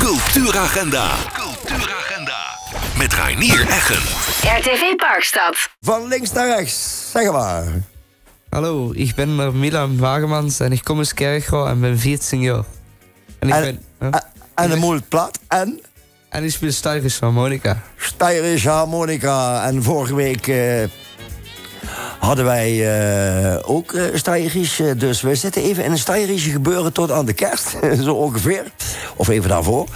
Cultuuragenda. Met Reinier Eggen. RTV Parkstad. Van links naar rechts, zeg maar. Hallo, ik ben Milan Wagemans en ik kom uit Kerkrade en ben 14 jaar. En een moeilijk plat en? En ik speel Steirische harmonica. Steirische harmonica. En vorige week hadden wij ook Steirisch. Dus we zitten even in een Steirische gebeuren tot aan de kerst. Zo ongeveer. Of even daarvoor.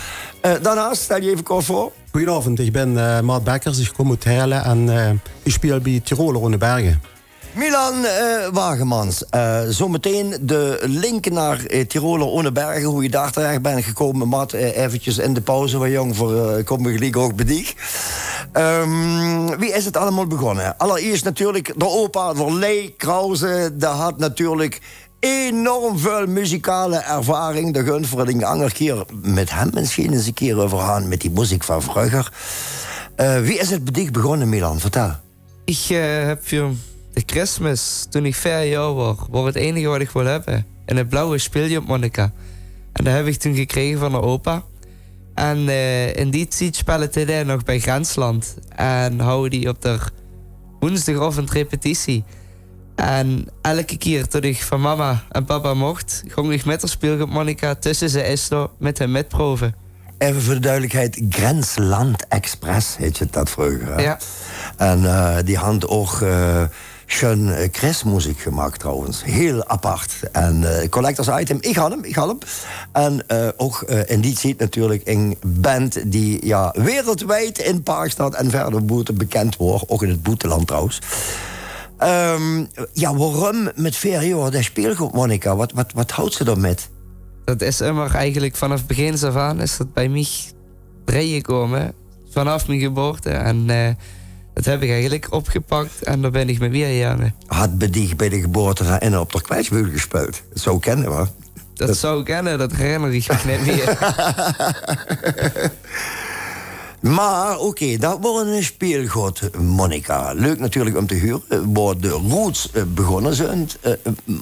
Daarnaast, stel je even kort voor. Goedenavond, ik ben Maat Bekkers. Ik kom uit Heerlen en ik speel bij Tiroler in de Bergen. Milan Wagemans, zometeen de link naar Tiroler ohne Bergen, hoe je daar terecht bent gekomen. Maat, eventjes in de pauze, waar jong voor kom me gelijk ook bedieg. Wie is het allemaal begonnen? Allereerst natuurlijk de opa, de Lee Krause, die had natuurlijk enorm veel muzikale ervaring. De gun voor een andere keer met hem misschien eens een keer over gaan met die muziek van vroeger. Wie is het bedicht begonnen, Milan? Vertel. Ik heb voor de Christmas, toen ik 4 jaar was het enige wat ik wil hebben. En een blauwe speelharmonica. En dat heb ik toen gekregen van de opa. En in die tijd speelde hij nog bij Grensland. En houden die op de woensdagavond repetitie. En elke keer toen ik van mama en papa mocht, ging ik met de speelharmonica tussen ze Esther met hem metproeven. Even voor de duidelijkheid, Grensland Express heet je dat vroeger. Hè? Ja. En die had ook schön kerstmuziek gemaakt trouwens. Heel apart. En collectors item, ik had hem. En ook in die tijd natuurlijk een band die wereldwijd in Parkstad en verder buiten bekend wordt. Ook in het buitenland trouwens. Waarom met 4 jaar de speelharmonica? Wat houdt ze dan met? Dat is immer eigenlijk vanaf begin af aan is dat bij mij gekomen. Vanaf mijn geboorte. En dat heb ik eigenlijk opgepakt en daar ben ik mee weer gegaan. Had bij de geboorte en op de kwijtsbuur gespeeld. Dat zou kennen, hoor. Dat zou kennen, dat herinner ik me niet meer. Maar oké, dat wordt een speelharmonica. Leuk natuurlijk om te huren, waar de roots begonnen zijn.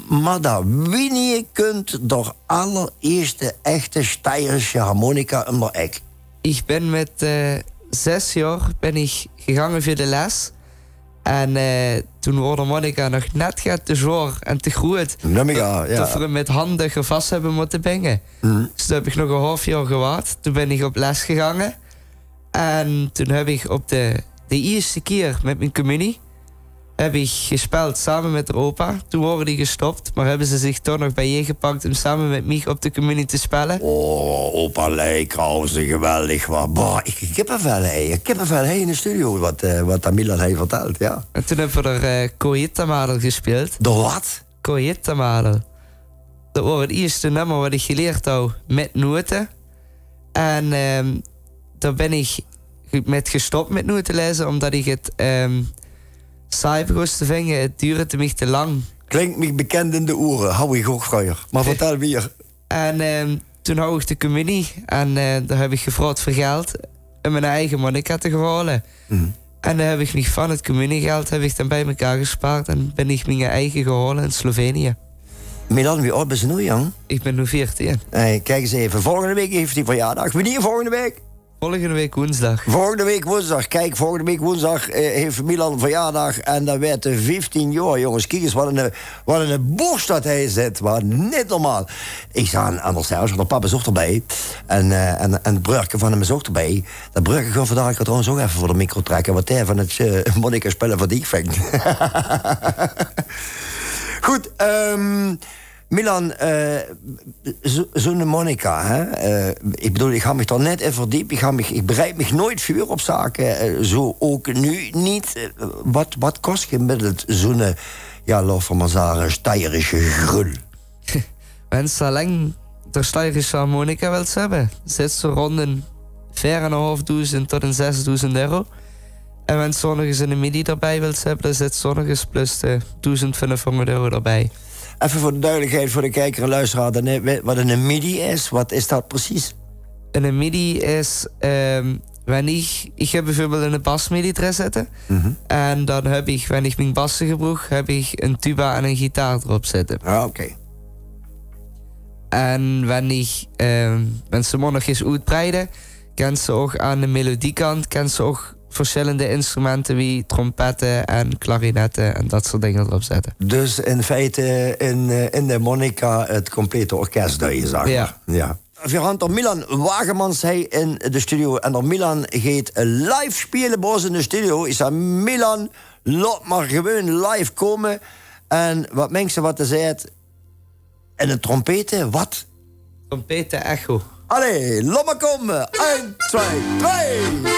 Maar dat wie kunt door allereerste echte Steirische harmonica onder ek. Ik ben met 6 jaar ben ik gegaan voor de les. En toen wordt de harmonica nog net te zwaar en te groot. Dat we hem met handen vast hebben moeten brengen. Dus toen heb ik nog een half jaar gewacht. Toen ben ik op les gegaan. En toen heb ik op de eerste keer met mijn communie heb ik gespeeld samen met de opa. Toen waren die gestopt, maar hebben ze zich toch nog bij je gepakt om samen met mij op de communie te spelen. Oh, opa Lee Krause, geweldig. Ik heb er wel in de studio wat Milan heeft verteld, ja. En toen hebben we er Koyitamadel gespeeld. De wat? Koyitamadel. Dat was het eerste nummer wat ik geleerd had met noten. En daar ben ik met gestopt met noten lezen, omdat ik het saai begon te vinden. Het duurde te mij te lang. Klinkt me bekend in de oren, hou ik ook vroeger. Maar vertel weer. En toen hou ik de communie en daar heb ik gevraagd voor geld om mijn eigen harmonica te halen. En dan heb ik me van het communiegeld heb ik dan bij elkaar gespaard en ben ik mijn eigen gehouden in Slovenië. Milan, wie oud ben je nu, jong? Ik ben nu 14. Hey, kijk eens even, volgende week heeft hij verjaardag. Wanneer volgende week? Volgende week woensdag. Volgende week woensdag. Kijk, volgende week woensdag heeft Milan verjaardag. En dat werd 15 jaar, jongens. Kijk eens, wat een borst dat hij zit. Wat niet normaal. Ik zag aan de Serge, de papa zocht erbij. En het brugje van hem zocht erbij. Dat brugje gaan vandaag ik trouwens ook even voor de micro trekken. Wat hij van het monnika spellen van die vindt. Goed, Milan, zo'n harmonica, hè? Ik bedoel, ik ga me daar net in verdiepen. Ik bereid me nooit vuur op zaken. Zo ook nu niet. Wat kost gemiddeld zo'n, laten we maar zeggen, Steirische grul? Mensen lang de Steirische harmonica wilt hebben. Zit zo rond een 4.500 tot een 6.000 euro. En als je nog eens een midi erbij wilt hebben, dan zit zo nog eens plus de 1.500 euro erbij. Even voor de duidelijkheid voor de kijker en luisteraar, wat een midi is, wat is dat precies? Een midi is, ik heb bijvoorbeeld een basmidi erin zitten. En dan heb ik, wanneer ik mijn bassen gebruik, heb ik een tuba en een gitaar erop zitten. Ah, oké. En wanneer mensen nog eens uitbreiden, kan ze ook aan de melodiekant kan ze ook verschillende instrumenten wie trompetten en klarinetten en dat soort dingen erop zetten. Dus in feite in de Monica het complete orkest dat je zag. Ja. We gaan door Milan Wagemans hij in de studio en door Milan gaat live spelen bij ons in de studio. Ik zei Milan, laat maar gewoon live komen. En wat mensen wat hij zei, en een trompeten, wat? Trompeten echo. Allee, laat maar komen. 1, 2, 3.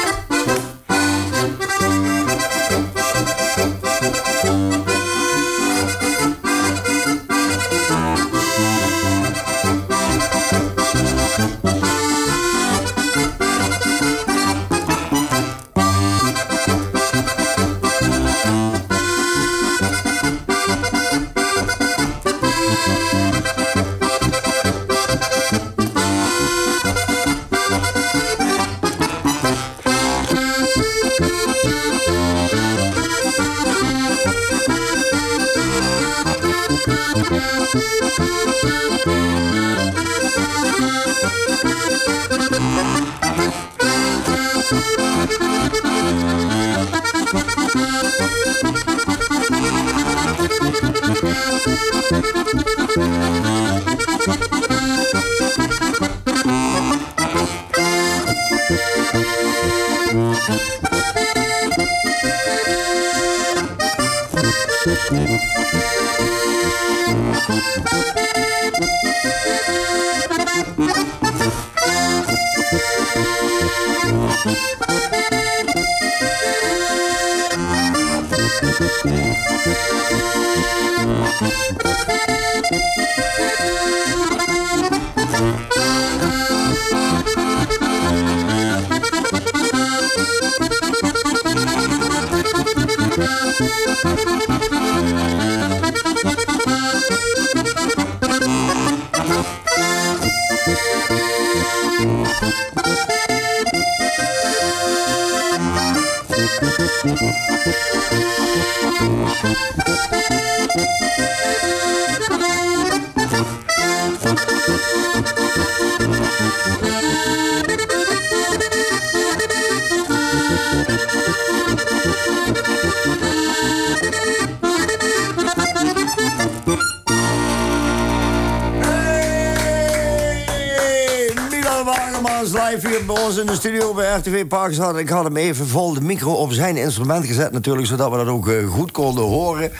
Live hier bij ons in de studio bij RTV Parkstad. Ik had hem even vol de micro op zijn instrument gezet natuurlijk, zodat we dat ook goed konden horen.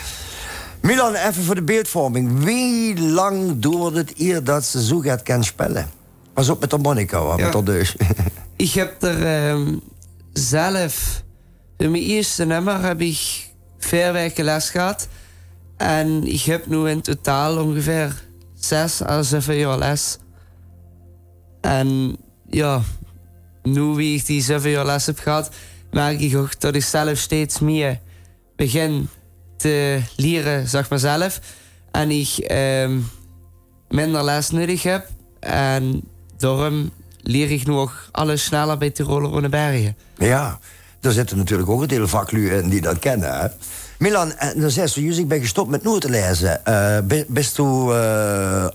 Milan, even voor de beeldvorming. Wie lang duurde het eer dat ze zo gaat kan spelen? Pas op met de Monica, met de deus. Ik heb er zelf... In mijn eerste nummer heb ik 4 weken les gehad. En ik heb nu in totaal ongeveer 6 à 7 jaar les. En ja, nu wie ik die 7 jaar les heb gehad, merk ik ook dat ik zelf steeds meer begin te leren, zeg maar zelf. En ik minder les nodig heb. En daarom leer ik nu ook alles sneller bij Tiroler Ronnebergen. Ja, daar zitten natuurlijk ook een deel vaklui in die dat kennen, hè? Milan, dan zei ze, ik ben gestopt met noten lezen. Bist u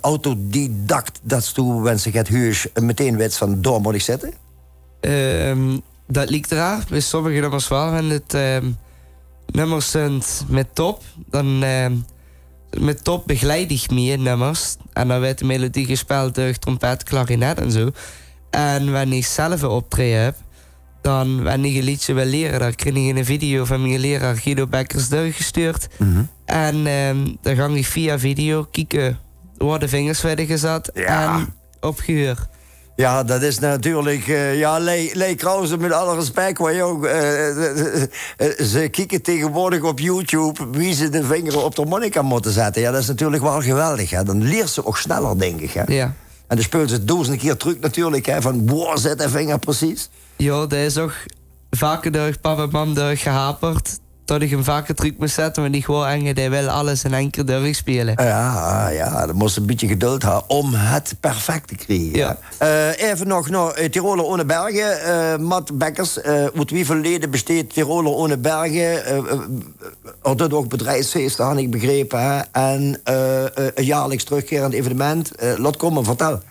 autodidact dat u wensen gaat huis meteen weet van door moet ik zetten? Dat ligt eraan. Bij sommige nummers wel. En het nummers zijn met top. Dan met top begeleid ik meer nummers. En dan werd de melodie gespeeld door trompet, klarinet en zo. En wanneer ik zelf een optreden heb, dan wanneer ik een liedje wil leren, dan kreeg ik een video van mijn leraar Guido Bekkers doorgestuurd. En dan ga ik via video kijken waar de vingers werden gezet en opgehuurd. Ja, dat is natuurlijk... Lee Krause, met alle respect, maar joh, ze kijken tegenwoordig op YouTube wie ze de vinger op de Monica moeten zetten. Ja, dat is natuurlijk wel geweldig. Hè. Dan leert ze ook sneller, denk ik. Hè. Ja. En dan speelt ze duizend keer terug natuurlijk, hè, van waar zit de vinger precies? Ja, dat is ook vaker door papa en mam gehaperd. dat ik hem vaker terug moest zetten, maar niet gewoon en hij wil alles in één keer durven spelen. Ja, dat moest een beetje geduld hebben om het perfect te krijgen. Ja. Even nog naar Tiroler ohne Bergen. Matt Bekkers, uit wieveel leden besteedt Tiroler ohne Bergen? Er doet ook bedrijfsfeesten, had ik begrepen. Hè? En een jaarlijks terugkerend evenement. Laat komen, vertel.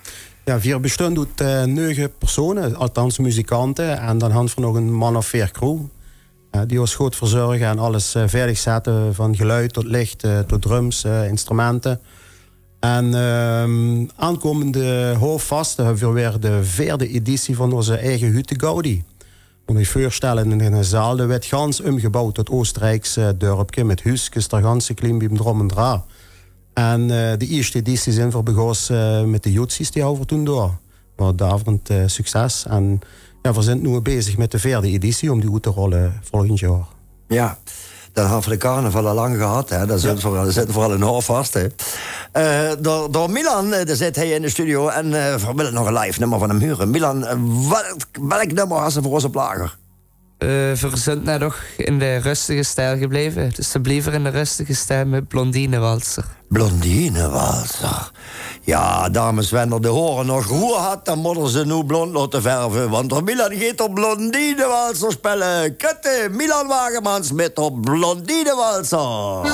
Ja, we bestaan uit 9 personen, althans muzikanten. En dan hebben we nog een man of 4 crew. Die ons goed verzorgen en alles veilig zetten. Van geluid tot licht, tot drums, instrumenten. En aankomende hoofdvasten hebben we weer de 4e editie van onze eigen Hütte Gaudi. Moet je voorstellen, in een zaal dat werd gans omgebouwd tot Oostenrijks dorpje. Met huisjes, daar ganse klimbiem drom en dra. En de eerste editie zijn we begonnen met de Jotsies, die houden we toen door. Maar daverend succes. En ja, we zijn nu bezig met de 4e editie om die uit te rollen volgend jaar. Ja, dat hebben we de carnaval al lang gehad. Hè. Dat zit vooral een hoofd vast. Hè. Door Milan, daar zit hij in de studio. En we willen nog een live nummer van hem huren. Milan, welk nummer had ze voor ons op lager? We zijn net nog in de rustige stijl gebleven. Dus we blijven in de rustige stijl met Blondine Walser. Blondine Walser. Ja, dames Wender, de horen nog hoe had, dan moeten ze nu blond laten verven. Want Milan gaat op Blondine Walser spelen. Kutte, Milan Wagemans met op Blondine Walser.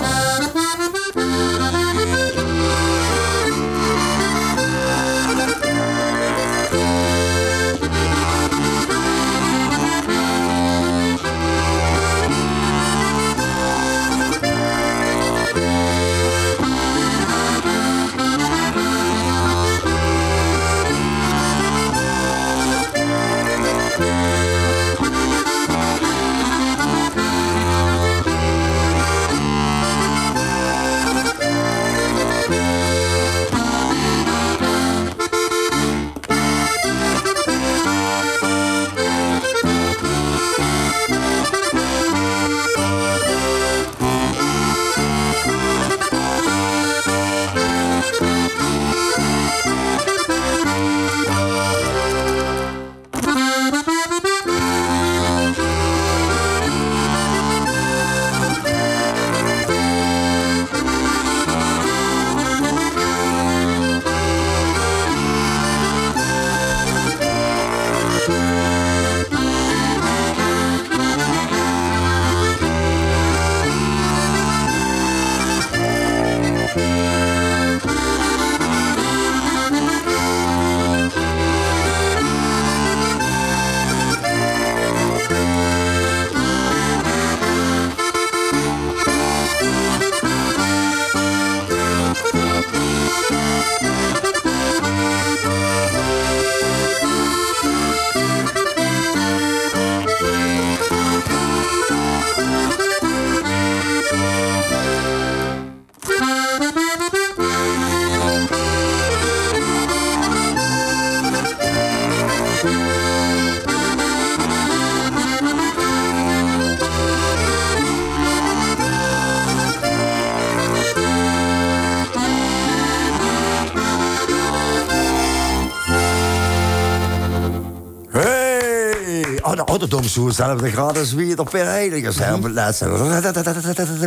Ouderdom zo hetzelfde graden wie op weer heilige zijn.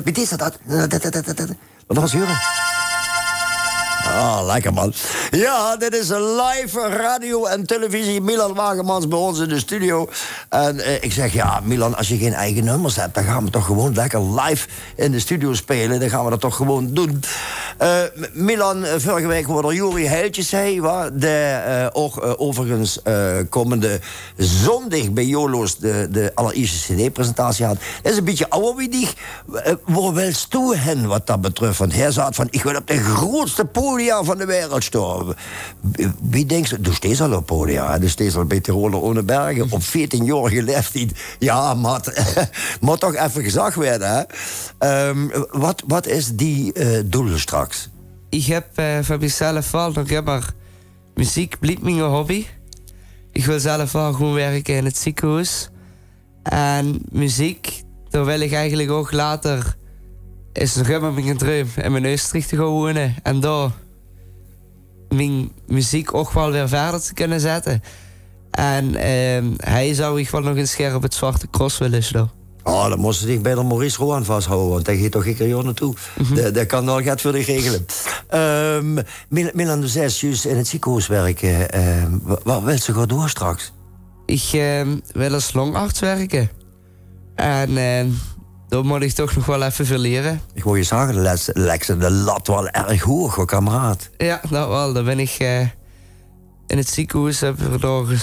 Wie is dat? Wat was huren? Ah, lekker man. Ja, dit is een live radio en televisie. Milan Wagemans bij ons in de studio. En ik zeg, ja, Milan, als je geen eigen nummers hebt, dan gaan we toch gewoon lekker live in de studio spelen. Dan gaan we dat toch gewoon doen. Milan, vorige week hoorde Jori Heiltjes zei, ook overigens komende zondag bij Jolo's de allereerste CD-presentatie had. Dat is een beetje ouderwedig. Waar wilst u hen wat dat betreft? Want hij zei van, ik wil op de grootste podia van de wereld staan. Wie denkt ze? Dus steeds al op podia. Dus steeds al bij Tiroler ohne Bergen. Op 14-jarige leeftijd. Ja, maar moet toch even gezegd werden. Hè? Wat is die doel straks? Ik heb van mezelf wel nog immer muziek blijft mijn hobby. Ik wil zelf wel gewoon werken in het ziekenhuis. En muziek, daar wil ik eigenlijk ook later, is nog immer mijn droom, in mijn Oostenrijk te gaan wonen. En daar mijn muziek ook wel weer verder te kunnen zetten. En hij zou ik wel nog eens scherp op het Zwarte Cross willen staan. Oh, dan moest ze zich bij de Maurice Rohan vasthouden, want daar gaat toch ik er hier naartoe. Dat kan nog gaat voor de regelen. Milan, de 6 juist in het ziekenhuis werken. Wat wil ze gaan doen straks? Ik wil als longarts werken. En daar moet ik toch nog wel even veel leren. Ik wil je zeggen, Lex, de lat wel erg hoog, hoor, kameraad. Ja, dat wel. Dan ben ik in het ziekenhuis, hebben we door een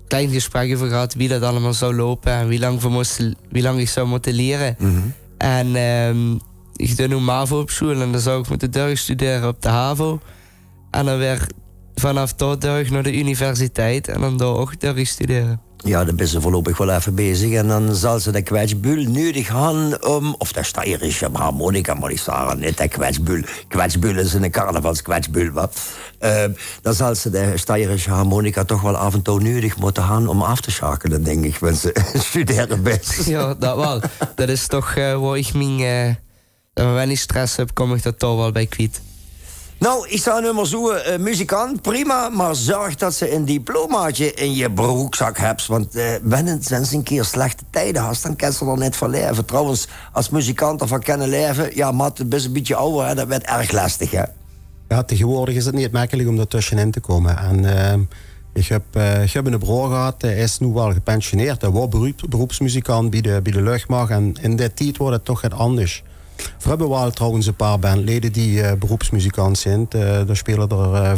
klein gesprek over gehad wie dat allemaal zou lopen en wie lang ik zou moeten leren. En ik doe nu MAVO op school en dan zou ik moeten doorstuderen op de HAVO. En dan weer vanaf daar naar de universiteit en dan daar ook doorstuderen. Ja, daar ben ze voorlopig wel even bezig. En dan zal ze de kwetsbul nodig gaan om... Of de steirische harmonica, moet ik zeggen. Niet de kwetsbul. Kwetsbul is een carnavalskwetsbul, wat. Dan zal ze de steirische harmonica toch wel af en toe nodig moeten gaan om af te schakelen, denk ik. Want ze studeren best. Ja, dat wel. Dat is toch waar ik mijn... Wanneer ik stress heb, kom ik dat toch wel bij kwijt. Nou, ik sta nu maar zo, muzikant, prima, maar zorg dat ze een diplomaatje in je broekzak hebt. Want wanneer ze een keer slechte tijden had, dan kan ze er net van leven. Trouwens, als muzikant ervan kunnen leven, ja, Matt, het is een beetje ouder, hè, dat werd erg lastig, hè? Ja, tegenwoordig is het niet makkelijk om er tussenin te komen. En ik heb een broer gehad, hij is nu wel gepensioneerd. Hij was beroepsmuzikant bij de luchtmacht en in die tijd wordt het toch het anders. We hebben wel trouwens een paar bandleden die beroepsmuzikant zijn. Daar spelen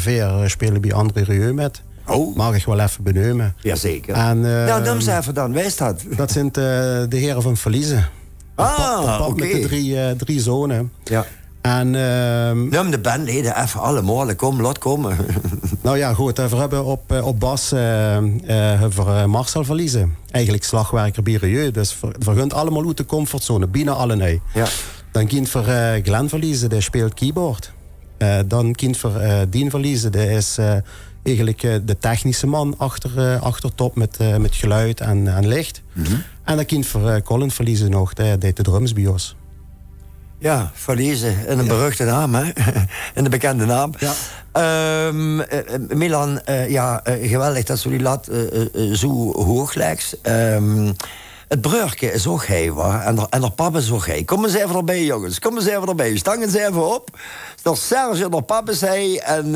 er spelen bij André Rieu met. Oh. Mag ik wel even benoemen. Jazeker. Nou, noem ze even dan. Wij staat. Dat zijn de heren van Verliezen. Oké. Met de drie zonen. Ja. En, noem de bandleden even allemaal. Kom, laat komen. Nou ja, goed. We hebben op bas Marcel Verliezen. Eigenlijk slagwerker bij Rieu. Dus vergunt allemaal uit de comfortzone. Bijna alle nee. Ja. Dan kind voor Glenn Verliezen, die speelt keyboard. Dan kind voor Dien Verliezen, die is eigenlijk de technische man achter top met geluid en licht. En dan kind voor Colin Verliezen nog, die deed de drums bij ons. Ja, Verliezen, in een beruchte naam, hè? In de bekende naam. Ja. Milan, geweldig dat ze die lat zo hoog legt. Het breurke is ook hij, en de pap is ook hij. Kom eens even erbij, jongens. Kom eens even erbij. Stang eens even op. Dat Serge de pap is hij en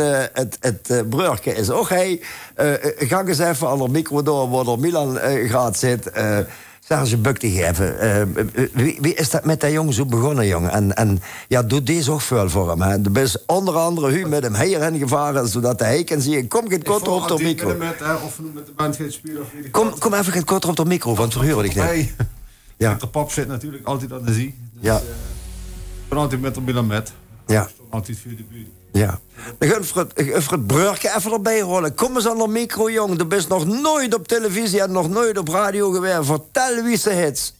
het breurke is ook hij. Ga eens even aan de micro door waar er Milan gaat zitten. Serge, buk die even. Wie is dat met dat jongen zo begonnen, jongen? En ja, doe deze ook veel voor hem. Hè. Er is onder andere u met hem hierheen gevaren, zodat hij kan zien. Kom, get korter op de micro. Of we met de band gaan spelen. Kom even, get korter op de micro, want verhuur ik niet. Ja. De pap zit natuurlijk altijd aan de zee. Dus, ja. Ik ben altijd met hem binnen met. Ja. Altijd voor de buurt. Ja. Dan gaan we het breurke even erbij rollen. Kom eens aan de micro, jongen. Je bent nog nooit op televisie en nog nooit op radio geweest. Vertel wie ze hits.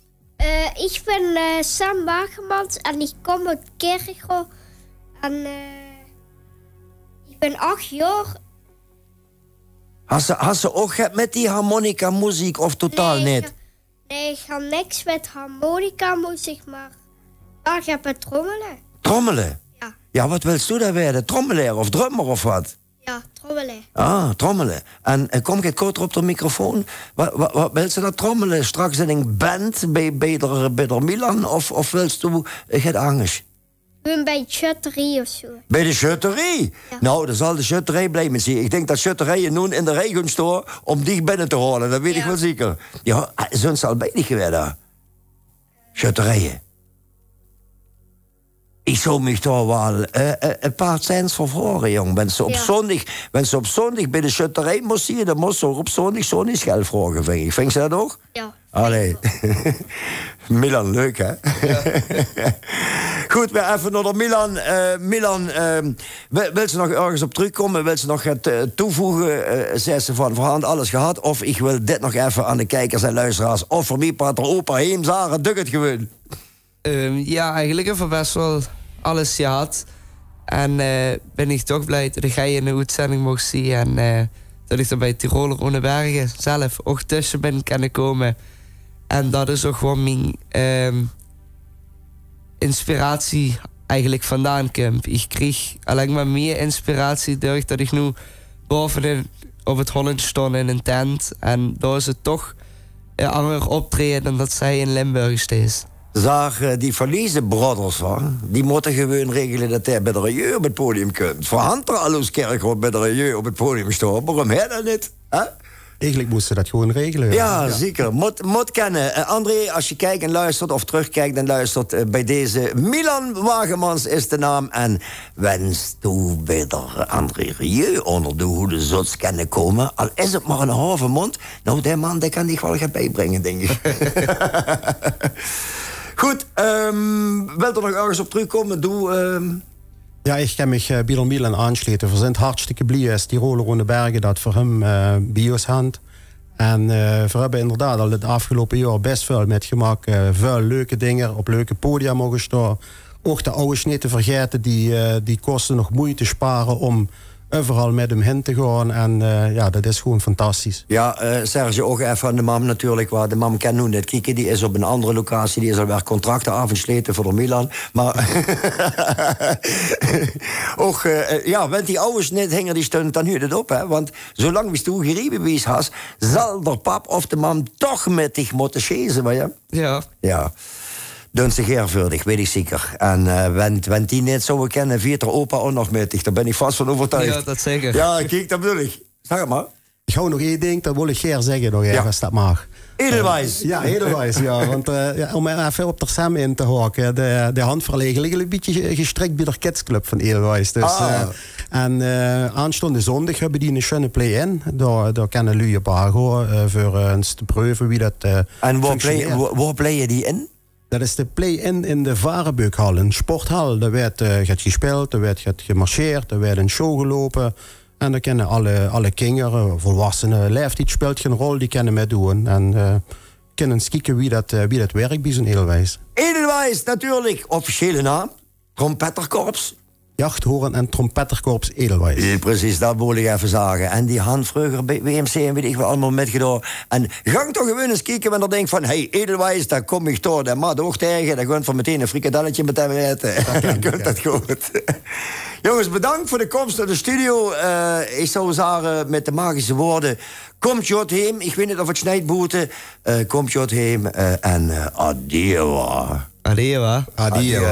Ik ben Sam Wagemans en ik kom uit Kerkrol. En ik ben 8 jaar. Had ze ook met die harmonica muziek of totaal niet? Nee, ik ga niks met harmonica muziek, maar ik heb het trommelen. Trommelen? Ja. Ja, wat wilst u daar werden? Trommelaar of drummer of wat? Ja, trommelen. Ah, trommelen. En kom je korter op de microfoon? Wat wil ze dat trommelen? Straks in een band bij de Milan? Of wilst u het anders? Bij de schutterie of zo. Bij de schutterie? Ja. Nou, dan zal de schutterij blijven zien. Ik denk dat schutterijen nu in de regen staan om dicht binnen te horen. Dat weet ik wel zeker. Ja, zijn ze al bij geweest daar? Schutterijen. Ik zou me toch wel een paar cents voor vragen, jong. Wenn ze op zondag bij de schutterij moest zien, dan moest ze ook op zondag zo'n geld vragen, vind ik. Vind je dat ook? Ja. Allee. Milan, leuk, hè? Ja. Goed, weer even naar de Milan. Milan, wil ze nog ergens op terugkomen? Wil ze nog het toevoegen? Zei ze van, we hadden alles gehad. Of ik wil dit nog even aan de kijkers en luisteraars. Of voor mij praat er opa heen, Zara, duk het gewoon. Ja, eigenlijk hebben we best wel alles gehad. En ben ik toch blij dat jij in de uitzending mocht zien. En dat ik er bij Tiroler Onebergen zelf ook tussen ben kunnen komen. En dat is ook gewoon mijn inspiratie eigenlijk vandaan komt. Ik kreeg alleen maar meer inspiratie door dat ik nu boven op het Holland stond in een tent. En daar is het toch ander optreden dan dat zij in Limburg steeds. Zag die verliezen brothers, die moeten gewoon regelen dat hij bij de Rieu op het podium komt. Voor Hunter Alooskerk bij de Rieu op het podium staan. Waarom hij dat niet? Huh? Eigenlijk moesten ze dat gewoon regelen. Ja, zeker. Moet kennen. André, als je kijkt en luistert of terugkijkt en luistert bij deze... Milan Wagemans is de naam. En wens toe bij de André Rieu onder de hoede zots kunnen komen. Al is het maar een halve mond. Nou, die man die kan die wel gaan bijbrengen, denk ik. Goed, wilt er nog ergens op terugkomen? Ja, ik kan me bij Milan aansluiten. We zijn hartstikke blij als Tiroler onder Bergen dat voor hem bio's hand. En we hebben inderdaad al het afgelopen jaar best veel met gemak. Veel leuke dingen op leuke podia mogen staan. Ook de oude niet te vergeten, die kosten nog moeite sparen om overal met hem heen te gaan. En ja, dat is gewoon fantastisch. Ja, Serge, ook even aan de mam natuurlijk. Waar de mam kan nu net kijken. Die is op een andere locatie. Die is alweer contracten afgesleten voor de Milan. Maar ook, ja, want die oude snithinger die steunt dan nu het op. Hè? Want zolang we toe gerieven wees has, zal de pap of de mam toch met zich moeten schezen. Maar ja. Ja. Ja. Doen zich eervuldig, weet ik zeker. En want die net zo kennen, viert er opa ook nog met zich. Daar ben ik vast van overtuigd. Ja, dat zeker. Ja, kijk, dat bedoel ik. Zeg het maar. Ik hou nog één ding, dat wil ik graag zeggen nog even, als dat mag. Edelwijs. Ja, edelwijs, ja. Want ja, om even op er samen in te haken, de handverlegen liggen een beetje gestrekt bij de kidsclub van Edelwijs. Dus, en aanstaande zondag hebben die een schöne play-in. Daar kunnen jullie een paar gaan voor eens te proeven wie dat en waar play je die in? Dat is de play-in in de Varenbukhal, een sporthal. Daar werd gespeeld, daar werd gemarcheerd, er werd een show gelopen. En daar kennen alle kinderen, volwassenen, leeftijd speelt geen rol, die kunnen meedoen. En kunnen eens kijken wie dat werkt bij zo'n Edelwijs. Edelwijs, natuurlijk. Officiële naam. Trompetterkorps. Jachthoren en Trompetterkorps Edelwijs. Ja, precies, dat wil ik even zeggen. En die Han vroeger bij WMC en weet ik wel allemaal metgedaan. En gang toch gewoon eens kijken en dan denk van... hey, Edelwijs, daar kom ik door. En maar ook tegen, dan gewoon van meteen een frikadelletje met hem eten. Dan komt dat goed. Jongens, bedankt voor de komst naar de studio. Ik zou zeggen met de magische woorden... Komt Jot heem, ik weet niet of het snijdt komt Jot heem en adieu. Adieu. Adieu.